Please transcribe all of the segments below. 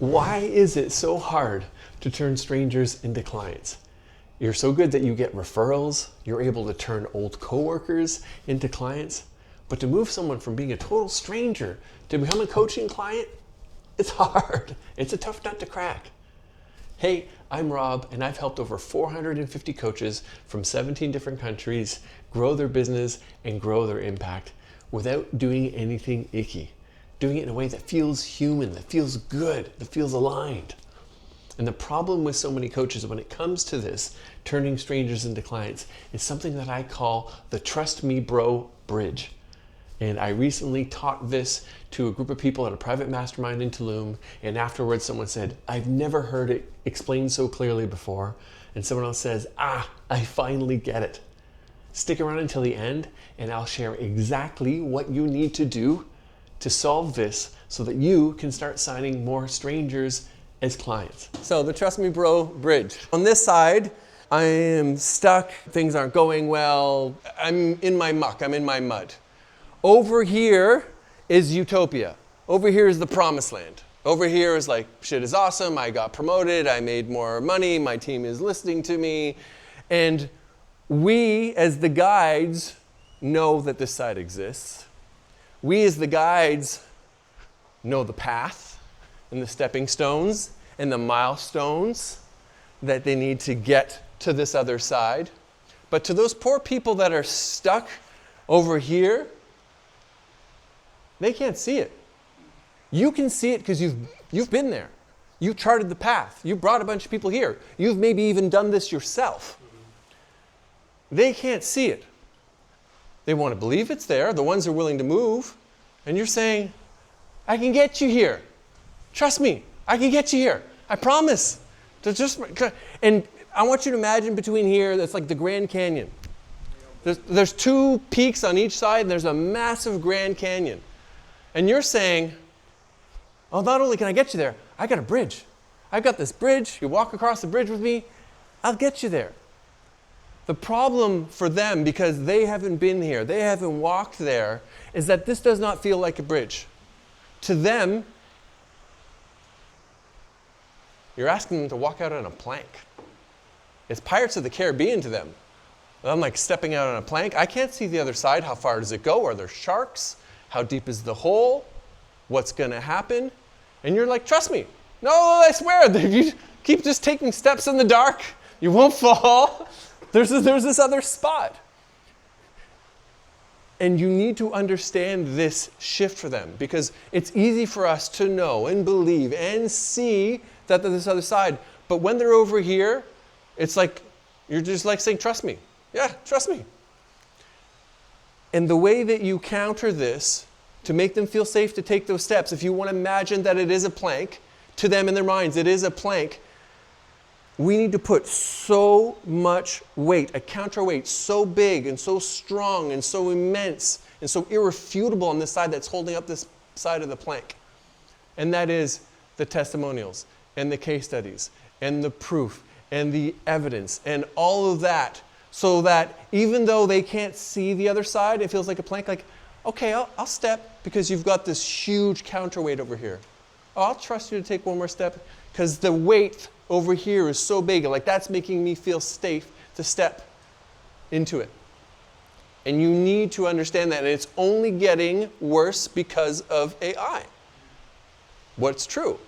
Why is it so hard to turn strangers into clients? You're so good that you get referrals, you're able to turn old coworkers into clients, but to move someone from being a total stranger to become a coaching client, it's hard. It's a tough nut to crack. Hey, I'm Rob, and I've helped over 450 coaches from 17 different countries grow their business and grow their impact without doing anything icky. Doing it in a way that feels human, that feels good, that feels aligned. And the problem with so many coaches when it comes to this, turning strangers into clients, is something that I call the trust me bro bridge. And I recently taught this to a group of people at a private mastermind in Tulum, and afterwards someone said, I've never heard it explained so clearly before. And someone else says, I finally get it. Stick around until the end and I'll share exactly what you need to do to solve this so that you can start signing more strangers as clients. So the Trust Me Bro bridge. On this side, I am stuck, things aren't going well, I'm in my muck, I'm in my mud. Over here is utopia. Over here is the promised land. Over here is like, shit is awesome, I got promoted, I made more money, my team is listening to me. And we, as the guides, know that this side exists. We as the guides know the path and the stepping stones and the milestones that they need to get to this other side. But to those poor people that are stuck over here, they can't see it. You can see it because you've been there. You charted the path. You brought a bunch of people here. You've maybe even done this yourself. They can't see it. They want to believe it's there. The ones who are willing to move. And you're saying, I can get you here. Trust me, I can get you here. I promise. And I want you to imagine between here, that's like the Grand Canyon. There's two peaks on each side, and there's a massive Grand Canyon. And you're saying, oh, not only can I get you there, I got a bridge. I've got this bridge. You walk across the bridge with me, I'll get you there. The problem for them, because they haven't been here, they haven't walked there, is that this does not feel like a bridge. To them, you're asking them to walk out on a plank. It's Pirates of the Caribbean to them. I'm like stepping out on a plank. I can't see the other side. How far does it go? Are there sharks? How deep is the hole? What's going to happen? And you're like, trust me. No, I swear, if you keep just taking steps in the dark, you won't fall. There's this other spot. And you need to understand this shift for them, because it's easy for us to know and believe and see that there's this other side. But when they're over here, it's like, you're just like saying, trust me. Yeah, trust me. And the way that you counter this to make them feel safe to take those steps, if you want to imagine that it is a plank, to them in their minds, it is a plank, we need to put so much weight, a counterweight so big and so strong and so immense and so irrefutable on this side that's holding up this side of the plank. And that is the testimonials and the case studies and the proof and the evidence and all of that, so that even though they can't see the other side, it feels like a plank, like, okay, I'll step because you've got this huge counterweight over here. Oh, I'll trust you to take one more step because the weight over here is so big, like that's making me feel safe to step into it. And you need to understand that, and it's only getting worse because of AI. What's true?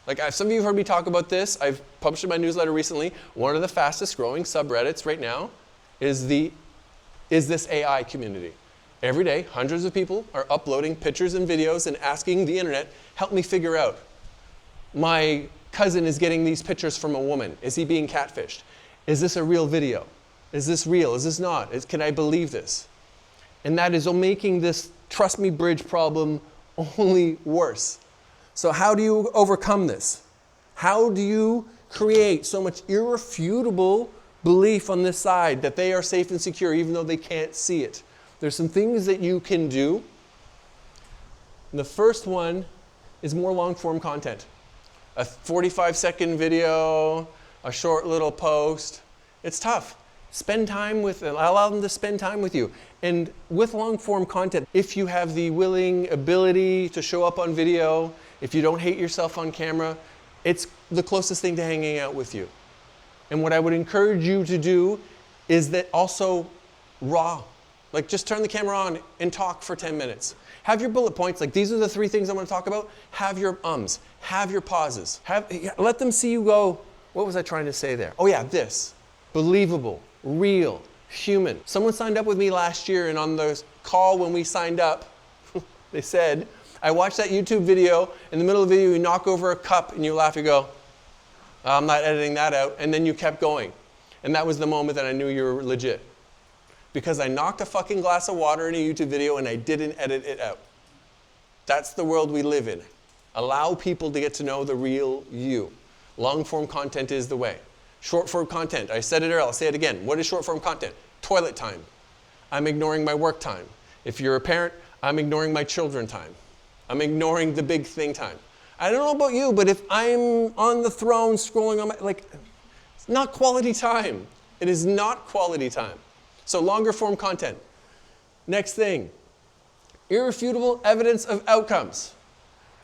Like some of you have heard me talk about this. I've published in my newsletter recently. One of the fastest growing subreddits right now is this AI community. Every day, hundreds of people are uploading pictures and videos and asking the internet, help me figure out. My cousin is getting these pictures from a woman. Is he being catfished? Is this a real video? Is this real? Is this not? Can I believe this? And that is making this trust me bridge problem only worse. So how do you overcome this? How do you create so much irrefutable belief on this side that they are safe and secure even though they can't see it? There's some things that you can do. And the first one is more long-form content. A 45-second video, a short little post. It's tough. Spend time with them. Allow them to spend time with you. And with long-form content, if you have the willing ability to show up on video, if you don't hate yourself on camera, it's the closest thing to hanging out with you. And what I would encourage you to do is that also raw. Like just turn the camera on and talk for 10 minutes. Have your bullet points, like these are the 3 things I want to talk about. Have your ums, have your pauses. Let them see you go, what was I trying to say there? Oh yeah, this. Believable, real, human. Someone signed up with me last year, and on the call when we signed up, they said, I watched that YouTube video. In the middle of the video, you knock over a cup and you laugh, you go, I'm not editing that out. And then you kept going. And that was the moment that I knew you were legit. Because I knocked a fucking glass of water in a YouTube video and I didn't edit it out. That's the world we live in. Allow people to get to know the real you. Long form content is the way. Short form content, I said it earlier, I'll say it again. What is short form content? Toilet time. I'm ignoring my work time. If you're a parent, I'm ignoring my children time. I'm ignoring the big thing time. I don't know about you, but if I'm on the throne scrolling on my, it's not quality time. It is not quality time. So longer form content. Next thing, irrefutable evidence of outcomes.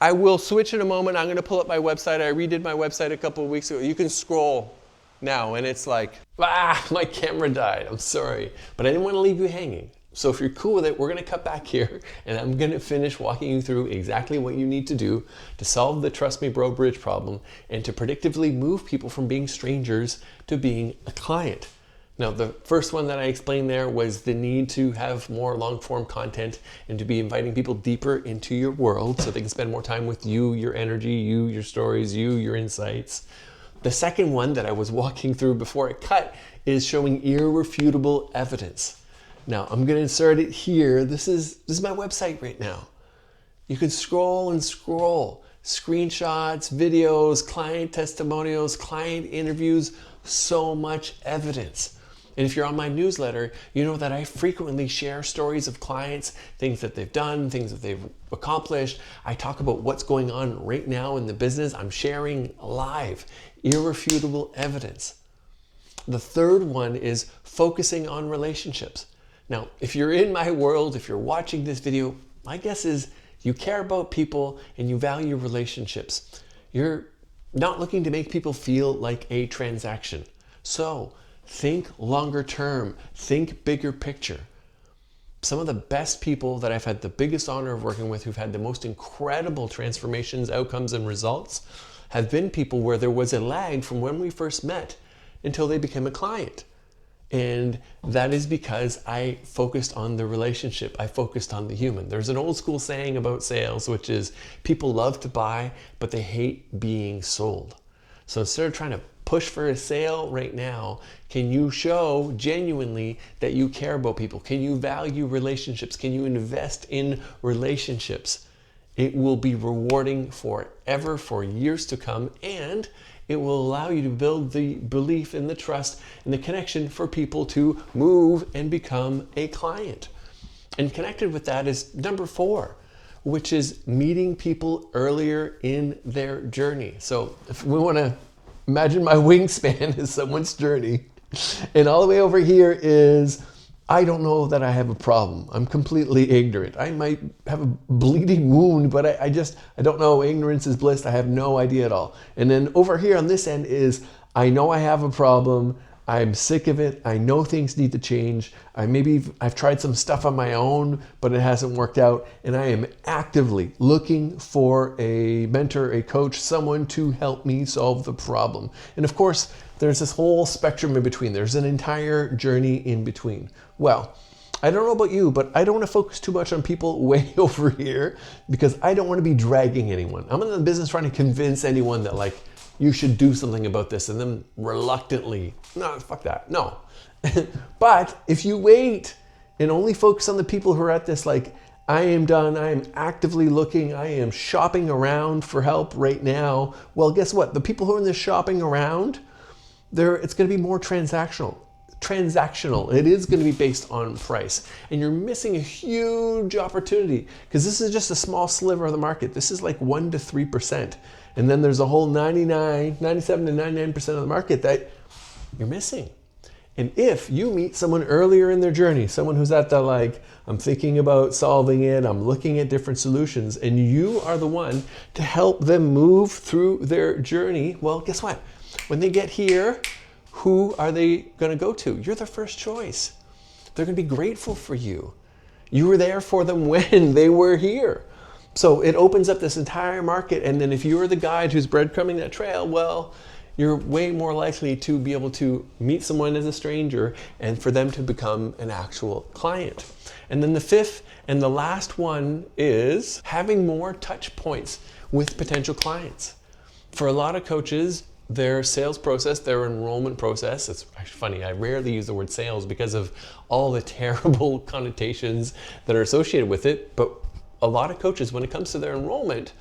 I will switch in a moment. I'm going to pull up my website. I redid my website a couple of weeks ago. You can scroll now and it's like, my camera died. I'm sorry. But I didn't want to leave you hanging. So if you're cool with it, we're going to cut back here and I'm going to finish walking you through exactly what you need to do to solve the trust me bro bridge problem and to predictively move people from being strangers to being a client. Now, the first one that I explained there was the need to have more long-form content and to be inviting people deeper into your world so they can spend more time with you, your energy, you, your stories, you, your insights. The second one that I was walking through before it cut is showing irrefutable evidence. Now, I'm going to insert it here. This is my website right now. You can scroll and scroll. Screenshots, videos, client testimonials, client interviews, so much evidence. And if you're on my newsletter, you know that I frequently share stories of clients, things that they've done, things that they've accomplished. I talk about what's going on right now in the business. I'm sharing live, irrefutable evidence. The third one is focusing on relationships. Now, if you're in my world, if you're watching this video, my guess is you care about people and you value relationships. You're not looking to make people feel like a transaction. So think longer term, think bigger picture. Some of the best people that I've had the biggest honor of working with, who've had the most incredible transformations, outcomes, and results, have been people where there was a lag from when we first met until they became a client. And that is because I focused on the relationship. I focused on the human. There's an old school saying about sales, which is people love to buy, but they hate being sold. So instead of trying to push for a sale right now, can you show genuinely that you care about people? Can you value relationships? Can you invest in relationships? It will be rewarding forever, for years to come, and it will allow you to build the belief and the trust and the connection for people to move and become a client. And connected with that is number 4, which is meeting people earlier in their journey. So if we want to imagine my wingspan is someone's journey, and all the way over here is, I don't know that I have a problem. I'm completely ignorant. I might have a bleeding wound, but I don't know. Ignorance is bliss. I have no idea at all. And then over here on this end is, I know I have a problem. I'm sick of it. I know things need to change. I've tried some stuff on my own, but it hasn't worked out. And I am actively looking for a mentor, a coach, someone to help me solve the problem. And of course, there's this whole spectrum in between. There's an entire journey in between. Well, I don't know about you, but I don't want to focus too much on people way over here because I don't want to be dragging anyone. I'm in the business trying to convince anyone that you should do something about this, and then reluctantly, no, fuck that, no. But if you wait and only focus on the people who are at this, I am done, I am actively looking, I am shopping around for help right now, well, guess what? The people who are in this shopping around, it's going to be more transactional. It is going to be based on price. And you're missing a huge opportunity because this is just a small sliver of the market. This is 1 to 3%. And then there's a whole 97 to 99% of the market that you're missing. And if you meet someone earlier in their journey, someone who's at the like, I'm thinking about solving it, I'm looking at different solutions, and you are the one to help them move through their journey, well, guess what? When they get here, who are they going to go to? You're their first choice. They're going to be grateful for you. You were there for them when they were here. So it opens up this entire market. And then if you're the guide who's breadcrumbing that trail, well, you're way more likely to be able to meet someone as a stranger and for them to become an actual client. And then the fifth and the last one is having more touch points with potential clients. For a lot of coaches, their sales process, their enrollment process, it's actually funny, I rarely use the word sales because of all the terrible connotations that are associated with it, but a lot of coaches, when it comes to their enrollment,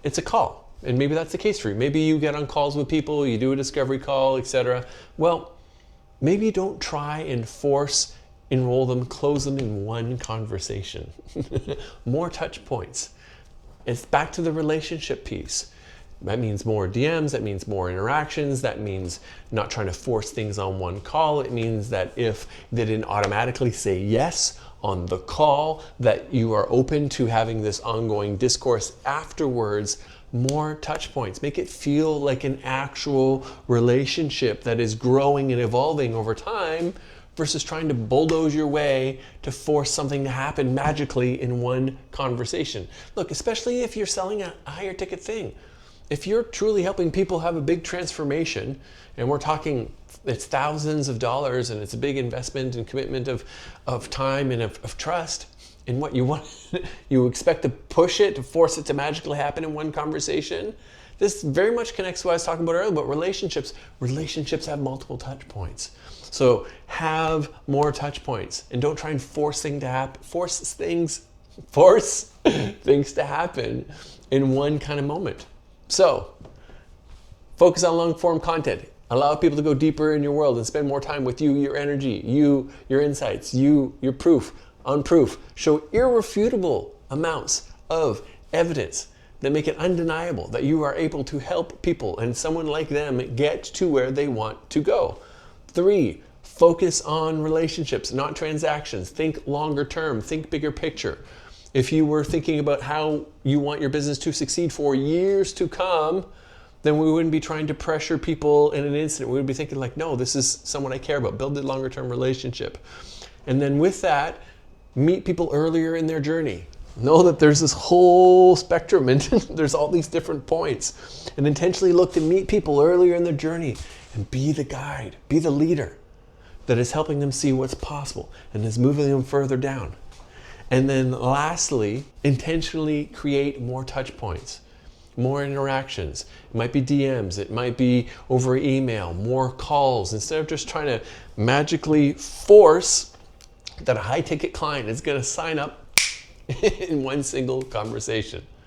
it's a call. And maybe that's the case for you. Maybe you get on calls with people, you do a discovery call, etc. Well, maybe don't try and force enroll them, close them in one conversation. More touch points. It's back to the relationship piece. That means more DMs, that means more interactions, that means not trying to force things on one call. It means that if they didn't automatically say yes on the call, that you are open to having this ongoing discourse afterwards. More touch points. Make it feel like an actual relationship that is growing and evolving over time versus trying to bulldoze your way to force something to happen magically in one conversation. Look, especially if you're selling a higher ticket thing. If you're truly helping people have a big transformation, and we're talking it's thousands of dollars and it's a big investment and commitment of time and of trust, in what you want, you expect to push it, to force it to magically happen in one conversation. This very much connects to what I was talking about earlier, but relationships. Relationships have multiple touch points. So have more touch points and don't try and force things to happen in one kind of moment. So focus on long form content. Allow people to go deeper in your world and spend more time with you, your energy, you, your insights, you, your proof. On proof, show irrefutable amounts of evidence that make it undeniable that you are able to help people and someone like them get to where they want to go. 3, focus on relationships, not transactions. Think longer term, think bigger picture. If you were thinking about how you want your business to succeed for years to come, then we wouldn't be trying to pressure people in an instant. We would be thinking like, no, this is someone I care about. Build a longer term relationship. And then with that, meet people earlier in their journey. Know that there's this whole spectrum and there's all these different points. And intentionally look to meet people earlier in their journey and be the guide, be the leader that is helping them see what's possible and is moving them further down. And then lastly, intentionally create more touch points, more interactions. It might be DMs, it might be over email, more calls, instead of just trying to magically force that a high ticket client is going to sign up in one single conversation.